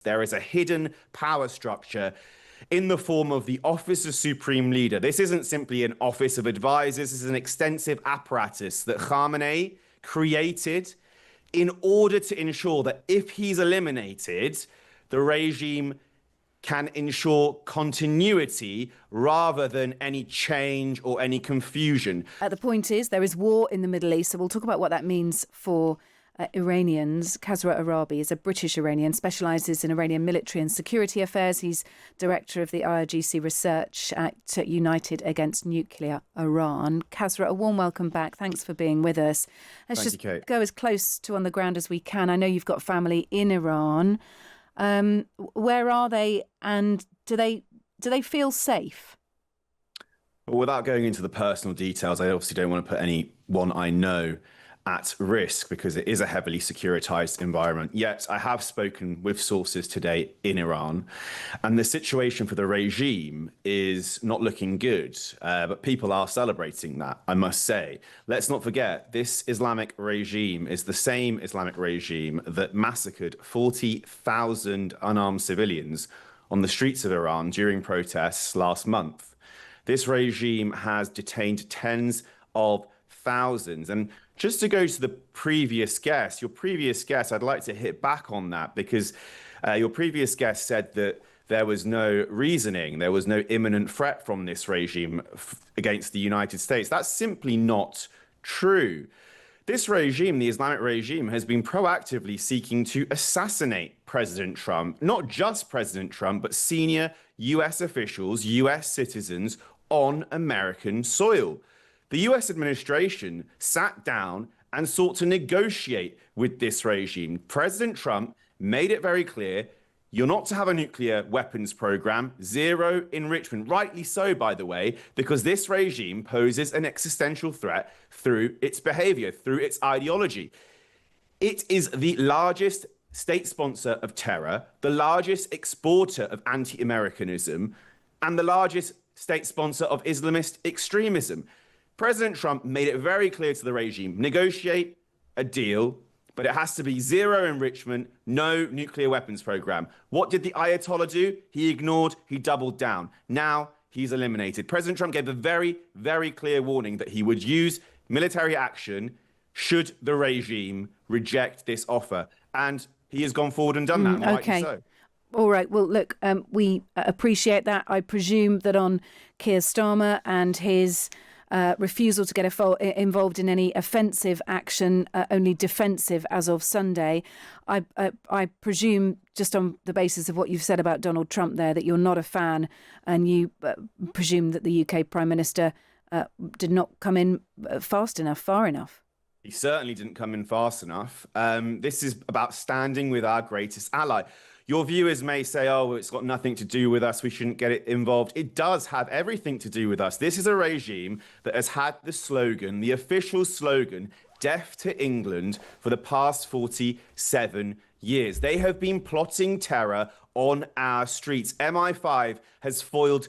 There is a hidden power structure in the form of the Office of Supreme Leader. This isn't simply an office of advisors. This is an extensive apparatus that Khamenei created in order to ensure that if he's eliminated, the regime can ensure continuity rather than any change or any confusion. The point is, there is war in the Middle East, so we'll talk about what that means for Iranians. Kasra Aarabi is a British Iranian, specialises in Iranian military and security affairs. He's director of the IRGC research at United Against Nuclear Iran. Kasra, a warm welcome back. Thanks for being with us. Let's just go as close to on the ground as we can. I know you've got family in Iran. Where are they, and do they feel safe? Well, without going into the personal details, I obviously don't want to put anyone I know at risk because it is a heavily securitized environment. Yet I have spoken with sources today in Iran, and the situation for the regime is not looking good, but people are celebrating that, I must say. Let's not forget, this Islamic regime is the same Islamic regime that massacred 40,000 unarmed civilians on the streets of Iran during protests last month. This regime has detained tens of thousands. And just to go to the previous guest, your previous guest, I'd like to hit back on that because your previous guest said that there was no reasoning, there was no imminent threat from this regime against the United States. That's simply not true. This regime, the Islamic regime, has been proactively seeking to assassinate President Trump, not just President Trump, but senior US officials, US citizens on American soil. The US administration sat down and sought to negotiate with this regime. President Trump made it very clear, you're not to have a nuclear weapons program, zero enrichment. Rightly so, by the way, because this regime poses an existential threat through its behavior, through its ideology. It is the largest state sponsor of terror, the largest exporter of anti-Americanism, and the largest state sponsor of Islamist extremism. President Trump made it very clear to the regime, negotiate a deal, but it has to be zero enrichment, no nuclear weapons program. What did the Ayatollah do? He ignored, he doubled down. Now he's eliminated. President Trump gave a very, very clear warning that he would use military action should the regime reject this offer. And he has gone forward and done that. Okay. So. All right. Well, look, we appreciate that. I presume that on Keir Starmer and his refusal to get involved in any offensive action, only defensive as of Sunday. I presume, just on the basis of what you've said about Donald Trump there, that you're not a fan, and you presume that the UK Prime Minister did not come in far enough. He certainly didn't come in fast enough. This is about standing with our greatest ally. Your viewers may say, oh, it's got nothing to do with us, we shouldn't get it involved. It does have everything to do with us. This is a regime that has had the slogan, the official slogan, death to England, for the past 47 years. They have been plotting terror on our streets. MI5 has foiled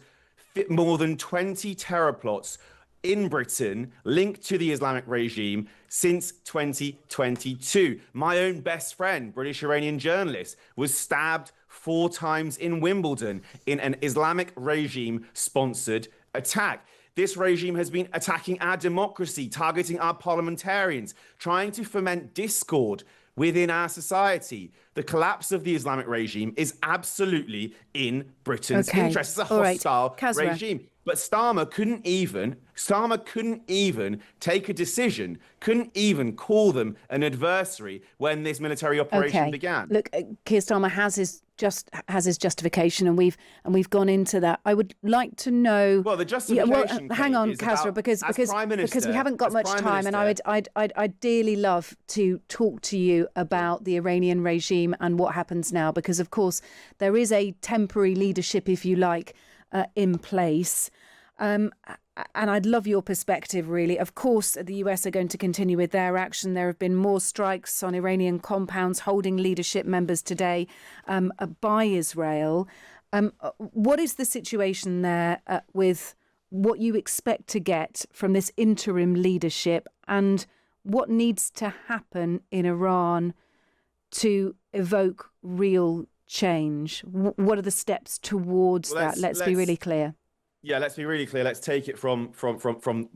more than 20 terror plots in Britain linked to the Islamic regime since 2022. My own best friend, British Iranian journalist, was stabbed 4 times in Wimbledon in an Islamic regime-sponsored attack. This regime has been attacking our democracy, targeting our parliamentarians, trying to foment discord within our society. The collapse of the Islamic regime is absolutely in Britain's interest. It's a hostile regime. But Starmer couldn't even take a decision, couldn't even call them an adversary when this military operation began. Look, Keir Starmer has his justification, and we've gone into that. I would like to know. Well, the justification. Hang on, Kasra, because we haven't got much time, and I'd dearly love to talk to you about the Iranian regime and what happens now, because of course there is a temporary leadership, if you like, in place. And I'd love your perspective, really. Of course, the US are going to continue with their action. There have been more strikes on Iranian compounds holding leadership members today by Israel. What is the situation there with what you expect to get from this interim leadership, and what needs to happen in Iran to evoke real change? What are the steps towards that? Let's be really clear. Yeah, let's be really clear. Let's take it from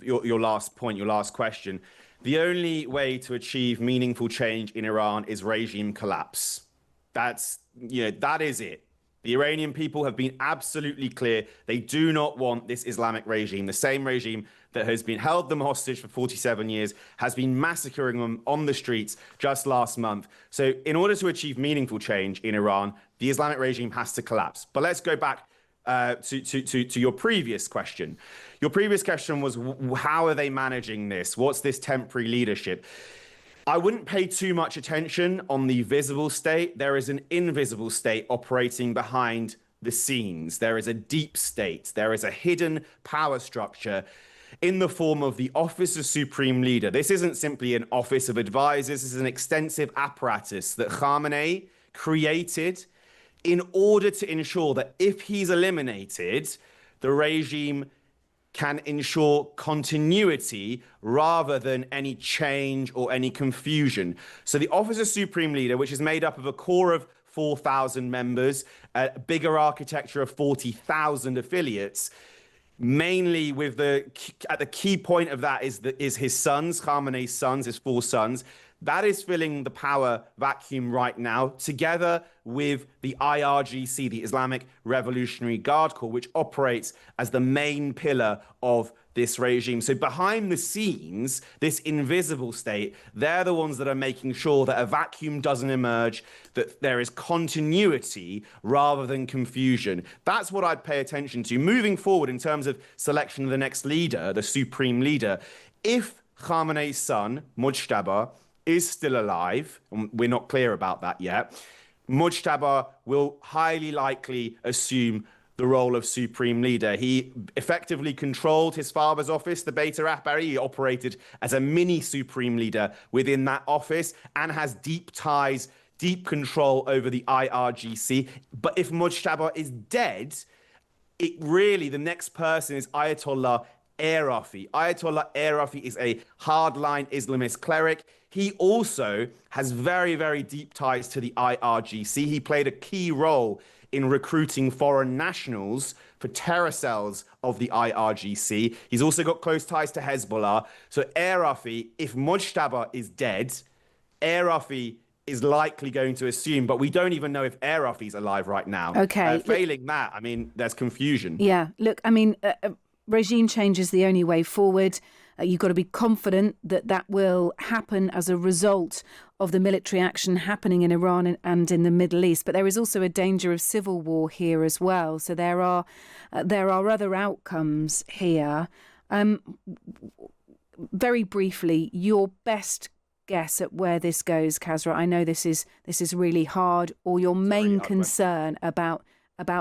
your last point, your last question. The only way to achieve meaningful change in Iran is regime collapse. That is it. The Iranian people have been absolutely clear. They do not want this Islamic regime, the same regime that has been held them hostage for 47 years, has been massacring them on the streets just last month. So in order to achieve meaningful change in Iran, the Islamic regime has to collapse. But let's go back to your previous question. Your previous question was, how are they managing this? What's this temporary leadership? I wouldn't pay too much attention on the visible state. There is an invisible state operating behind the scenes. There is a deep state. There is a hidden power structure in the form of the Office of Supreme Leader. This isn't simply an office of advisors. This is an extensive apparatus that Khamanei created in order to ensure that if he's eliminated, the regime can ensure continuity rather than any change or any confusion. So the Office of Supreme Leader, which is made up of a core of 4,000 members, a bigger architecture of 40,000 affiliates, mainly with at the key point of that is his sons, Khamenei's sons, his 4 sons. That is filling the power vacuum right now, together with the IRGC, the Islamic Revolutionary Guard Corps, which operates as the main pillar of this regime. So behind the scenes, this invisible state, they're the ones that are making sure that a vacuum doesn't emerge, that there is continuity rather than confusion. That's what I'd pay attention to. Moving forward in terms of selection of the next leader, the supreme leader, if Khamenei's son, Mujtaba, is still alive, and we're not clear about that yet, Mujtaba will highly likely assume the role of supreme leader. He effectively controlled his father's office, the Beit Rahbari. He operated as a mini supreme leader within that office and has deep ties, deep control over the IRGC. But if Mujtaba is dead, the next person is Ayatollah Aarabi. Ayatollah Aarabi is a hardline Islamist cleric. He also has very, very deep ties to the IRGC. He played a key role in recruiting foreign nationals for terror cells of the IRGC. He's also got close ties to Hezbollah. So Aarabi, if Mujtaba is dead, Aarabi is likely going to assume, but we don't even know if Aarabi's alive right now. Okay. Failing that, I mean, there's confusion. Yeah, look, I mean, regime change is the only way forward. You've got to be confident that that will happen as a result of the military action happening in Iran and in the Middle East. But there is also a danger of civil war here as well. So there are other outcomes here. Very briefly, your best guess at where this goes, Kasra. I know this is really hard. Or your main concern about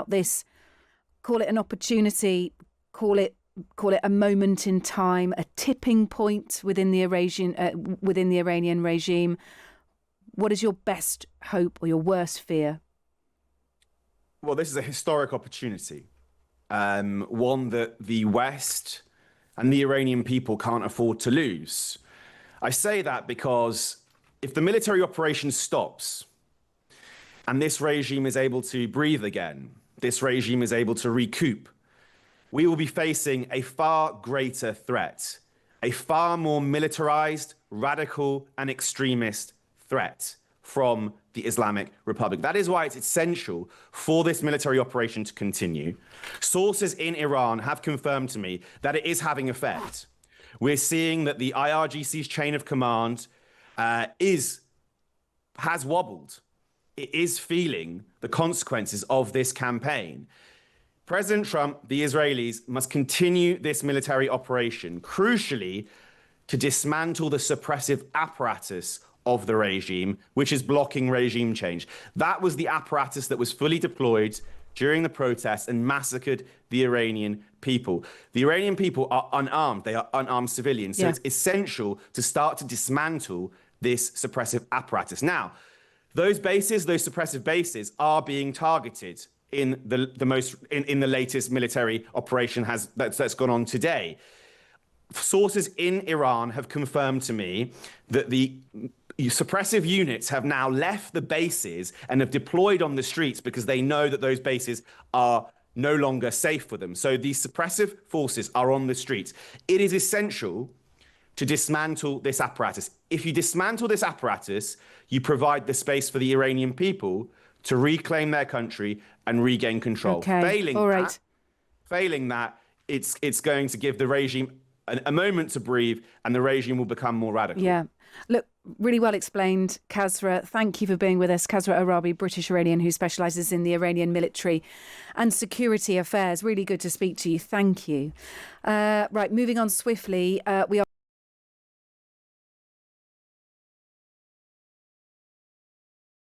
this. Call it an opportunity. Call it a moment in time, a tipping point within the Iranian regime. What is your best hope or your worst fear? Well, this is a historic opportunity, one that the West and the Iranian people can't afford to lose. I say that because if the military operation stops and this regime is able to breathe again, this regime is able to recoup, we will be facing a far greater threat, a far more militarized, radical, and extremist threat from the Islamic Republic. That is why it's essential for this military operation to continue. Sources in Iran have confirmed to me that it is having effect. We're seeing that the IRGC's chain of command has wobbled. It is feeling the consequences of this campaign. President Trump, the Israelis, must continue this military operation, crucially, to dismantle the suppressive apparatus of the regime, which is blocking regime change. That was the apparatus that was fully deployed during the protests and massacred the Iranian people. The Iranian people are unarmed. They are unarmed civilians. So it's essential to start to dismantle this suppressive apparatus. Now, those suppressive bases are being targeted in the latest military operation that's gone on today. Sources in Iran have confirmed to me that the suppressive units have now left the bases and have deployed on the streets because they know that those bases are no longer safe for them. So these suppressive forces are on the streets. It is essential to dismantle this apparatus. If you dismantle this apparatus, you provide the space for the Iranian people to reclaim their country and regain control. Okay. Failing that, it's going to give the regime a moment to breathe, and the regime will become more radical. Yeah. Look, really well explained, Kasra. Thank you for being with us. Kasra Aarabi, British Iranian who specialises in the Iranian military and security affairs. Really good to speak to you. Thank you. Right, moving on swiftly. We are